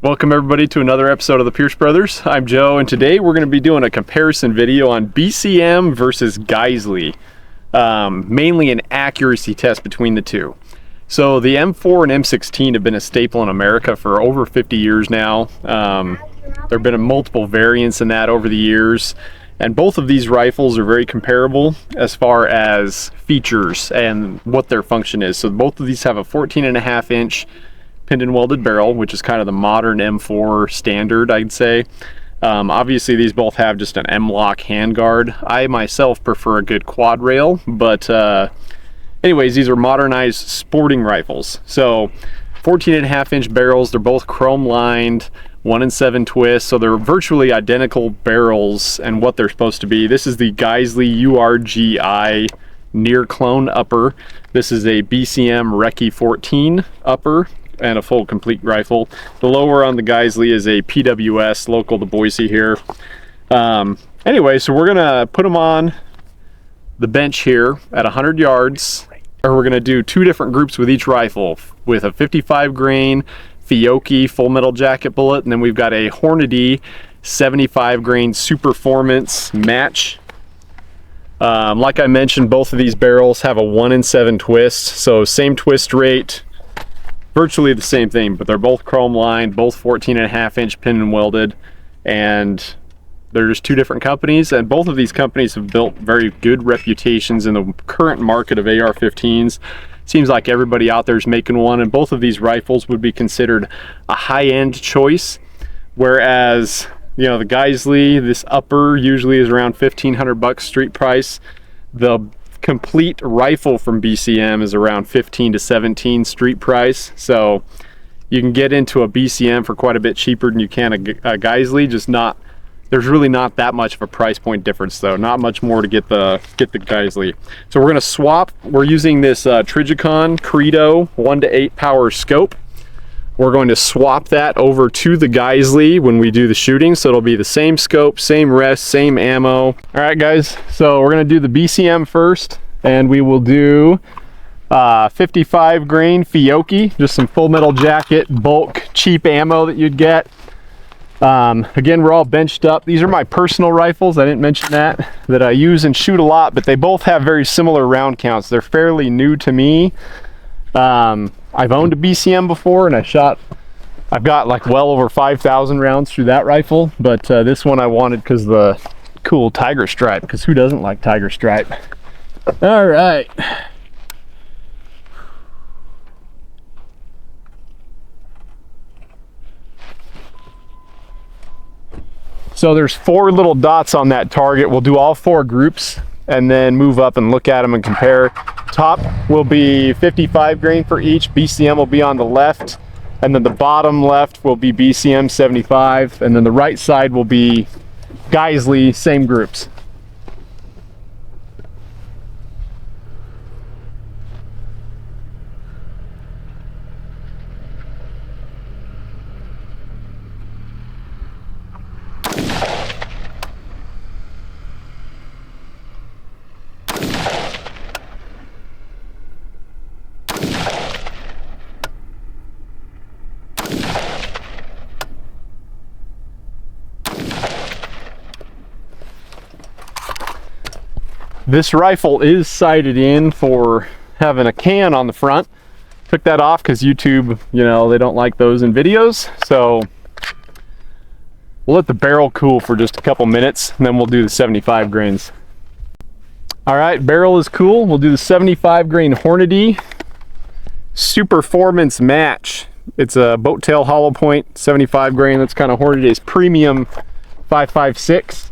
Welcome everybody to another episode of the Pierce Brothers. I'm Joe, and today we're going to be doing a comparison video on BCM versus Geissele. Mainly an accuracy test between the two. So the M4 and M16 have been a staple in America for over 50 years now. There have been multiple variants in that over the years, and both of these rifles are very comparable as far as features and what their function is. So both of these have a 14.5 inch pinned and welded barrel, which is kind of the modern M4 standard, I'd say. Obviously these both have just an M-lock handguard. I myself prefer a good quad rail, but anyways, these are modernized sporting rifles. So 14.5 inch barrels, they're both chrome lined, 1-in-7 twists, so they're virtually identical barrels and what they're supposed to be. This is the Geissele URGI near clone upper. This is a BCM Recce 14 upper and a full complete rifle. The lower on the Geissele is a PWS local to Boise here. Anyway, so we're gonna put them on the bench here at 100 yards, or we're gonna do two different groups with each rifle, with a 55 grain Fiocchi full metal jacket bullet, and then we've got a Hornady 75 grain Superformance match. Like I mentioned, both of these barrels have a 1-in-7 twist, so same twist rate, virtually the same thing, but they're both chrome lined, both 14.5 inch pin and welded, and they're just two different companies, and both of these companies have built very good reputations in the current market of AR-15s. Seems like everybody out there is making one, and both of these rifles would be considered a high-end choice, whereas, you know, the Geissele, this upper usually is around $1,500 street price. The complete rifle from BCM is around 15 to 17 street price, so you can get into a BCM for quite a bit cheaper than you can a Geissele. Just not, there's really not that much of a price point difference though, not much more to get the Geissele. So we're going to swap. We're using this Trijicon Credo 1-to-8 power scope. We're going to swap that over to the Geissele when we do the shooting, so it'll be the same scope, same rest, same ammo. All right guys, so we're going to do the BCM first, and we will do 55 grain Fiocchi, just some full metal jacket, bulk, cheap ammo that you'd get. Again, we're all benched up. These are my personal rifles, I didn't mention that I use and shoot a lot, but they both have very similar round counts. They're fairly new to me. I've owned a BCM before, and I've got like well over 5,000 rounds through that rifle, but this one I wanted because of the cool tiger stripe, because who doesn't like tiger stripe? All right. So there's 4 little dots on that target. We'll do all 4 groups and then move up and look at them and compare. Top will be 55 grain for each. BCM will be on the left, and then the bottom left will be BCM 75, and then the right side will be Geissele, same groups. This rifle is sighted in for having a can on the front. Took that off because YouTube, you know, they don't like those in videos. So we'll let the barrel cool for just a couple minutes, and then we'll do the 75 grains. All right, barrel is cool. We'll do the 75 grain Hornady Superformance match. It's a boat tail hollow point, 75 grain. That's kind of Hornady's premium 5.56.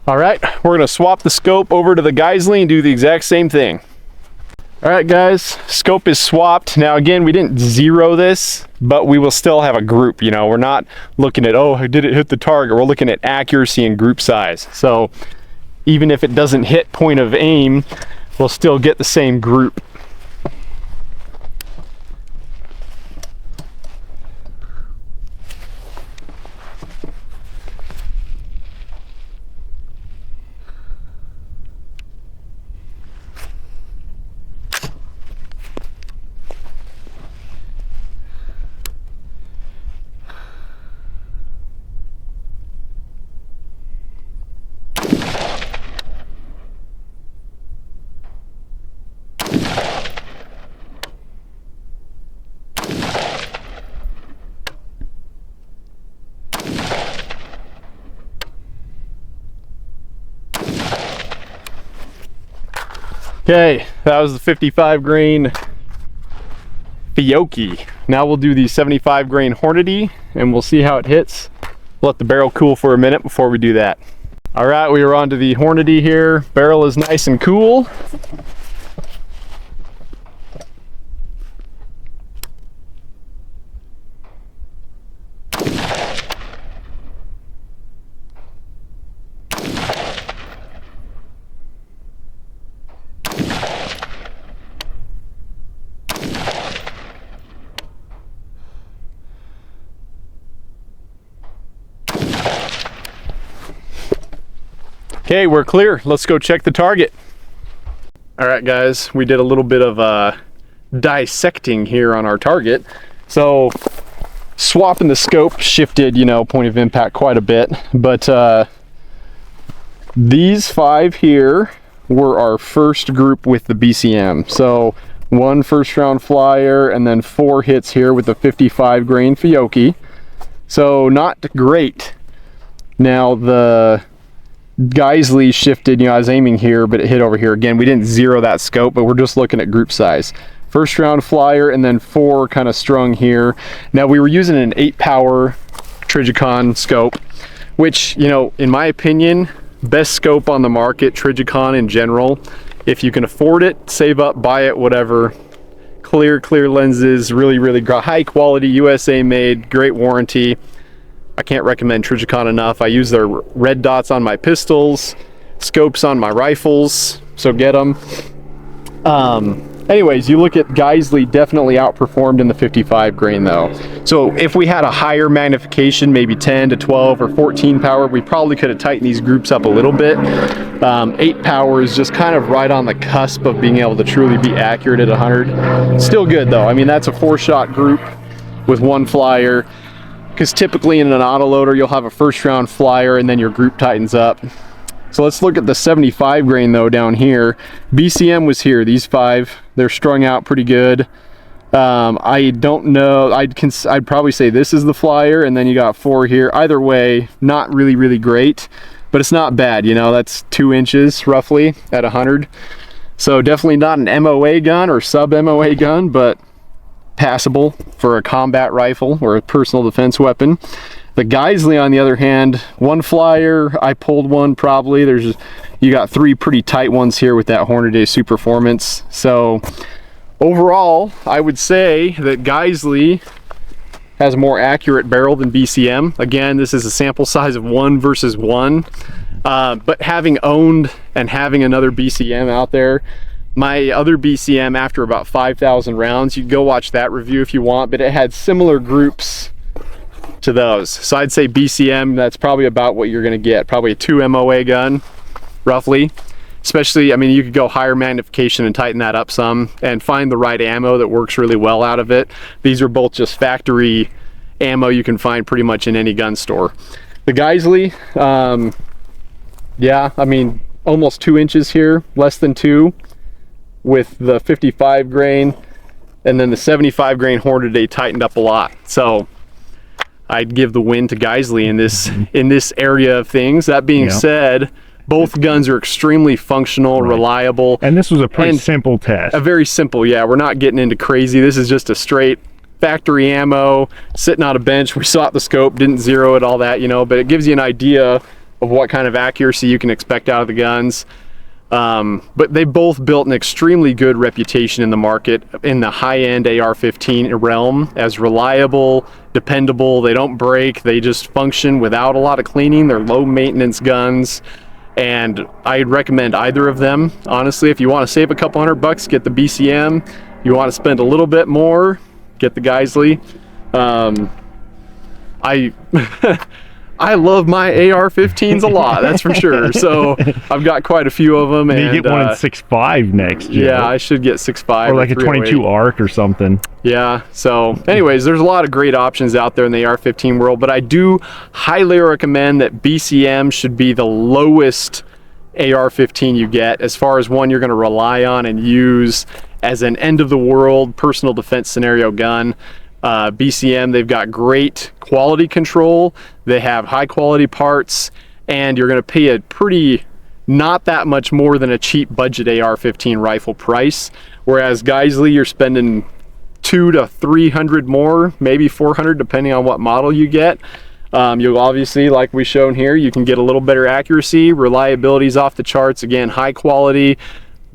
All right, we're gonna swap the scope over to the Geissele and do the exact same thing. All right, guys, scope is swapped. Now, again, we didn't zero this, but we will still have a group. You know, we're not looking at, oh, did it hit the target? We're looking at accuracy and group size. So even if it doesn't hit point of aim, we'll still get the same group. Okay, that was the 55 grain Fiocchi. Now we'll do the 75 grain Hornady and we'll see how it hits. Let the barrel cool for a minute before we do that. All right, we are on to the Hornady here. Barrel is nice and cool. Okay, we're clear. Let's go check the target. All right, guys, we did a little bit of dissecting here on our target. So swapping the scope shifted, you know, point of impact quite a bit, but these 5 here were our first group with the BCM. So 1 first round flyer and then 4 hits here with the 55 grain Fiocchi. So not great. Now the Geissele shifted, you know, I was aiming here, but it hit over here. Again, we didn't zero that scope, but we're just looking at group size. First round flyer and then 4 kind of strung here. Now we were using an 8 power Trijicon scope, which, you know, in my opinion, best scope on the market, Trijicon in general. If you can afford it, save up, buy it, whatever. Clear lenses, really high quality, USA made, great warranty. I can't recommend Trijicon enough. I use their red dots on my pistols, scopes on my rifles, so get them. Anyways, you look at Geissele, definitely outperformed in the 55 grain though. So if we had a higher magnification, maybe 10 to 12 or 14 power, we probably could have tightened these groups up a little bit. 8 power is just kind of right on the cusp of being able to truly be accurate at 100. Still good though. I mean, that's a 4-shot group with 1 flyer. Because typically in an autoloader, you'll have a first round flyer and then your group tightens up. So let's look at the 75 grain though down here. BCM was here, these 5, they're strung out pretty good. I don't know, I'd probably say this is the flyer and then you got 4 here. Either way, not really great, but it's not bad, you know, that's 2 inches roughly at 100. So definitely not an MOA gun or sub MOA gun, but passable for a combat rifle or a personal defense weapon. The Geissele, on the other hand, 1 flyer, I pulled 1 probably. You got 3 pretty tight ones here with that Hornady Superformance. So overall, I would say that Geissele has a more accurate barrel than BCM. Again, this is a sample size of 1 versus 1. But having owned and having another BCM out there, my other BCM, after about 5,000 rounds, you can go watch that review if you want, but it had similar groups to those. So I'd say BCM, that's probably about what you're gonna get. Probably a 2 MOA gun, roughly. Especially, I mean, you could go higher magnification and tighten that up some and find the right ammo that works really well out of it. These are both just factory ammo you can find pretty much in any gun store. The Geissele, yeah, I mean, almost 2 inches here, less than 2. With the 55 grain, and then the 75 grain Hornady tightened up a lot. So I'd give the win to Geissele in this area of things. That being said, both guns are extremely functional, reliable. And this was a pretty simple test. A very simple, yeah. We're not getting into crazy. This is just a straight factory ammo, sitting on a bench. We saw the scope, didn't zero it, all that, you know, but it gives you an idea of what kind of accuracy you can expect out of the guns. But they both built an extremely good reputation in the market in the high-end AR-15 realm as reliable, dependable. They don't break. They just function without a lot of cleaning. They're low-maintenance guns, and I'd recommend either of them. Honestly, if you want to save a couple $100, get the BCM. You want to spend a little bit more, get the Geissele. I love my AR-15s a lot, that's for sure. So I've got quite a few of them. And you get one in 6.5 next year. Yeah, I should get 6.5 or like a 22 arc or something. Yeah. So anyways, there's a lot of great options out there in the AR-15 world, but I do highly recommend that BCM should be the lowest AR-15 you get, as far as one you're going to rely on and use as an end-of-the-world personal defense scenario gun. BCM, they've got great quality control, they have high quality parts, and you're going to pay a pretty, not that much more than a cheap budget AR-15 rifle price, whereas Geissele, you're spending $200 to $300 more, maybe $400 depending on what model you get. You'll obviously, like we've shown here, you can get a little better accuracy, reliability's off the charts, again, high quality,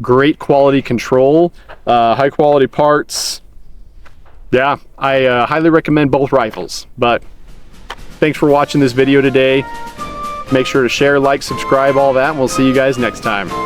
great quality control, high quality parts. Yeah, I highly recommend both rifles. But thanks for watching this video today. Make sure to share, like, subscribe, all that, and we'll see you guys next time.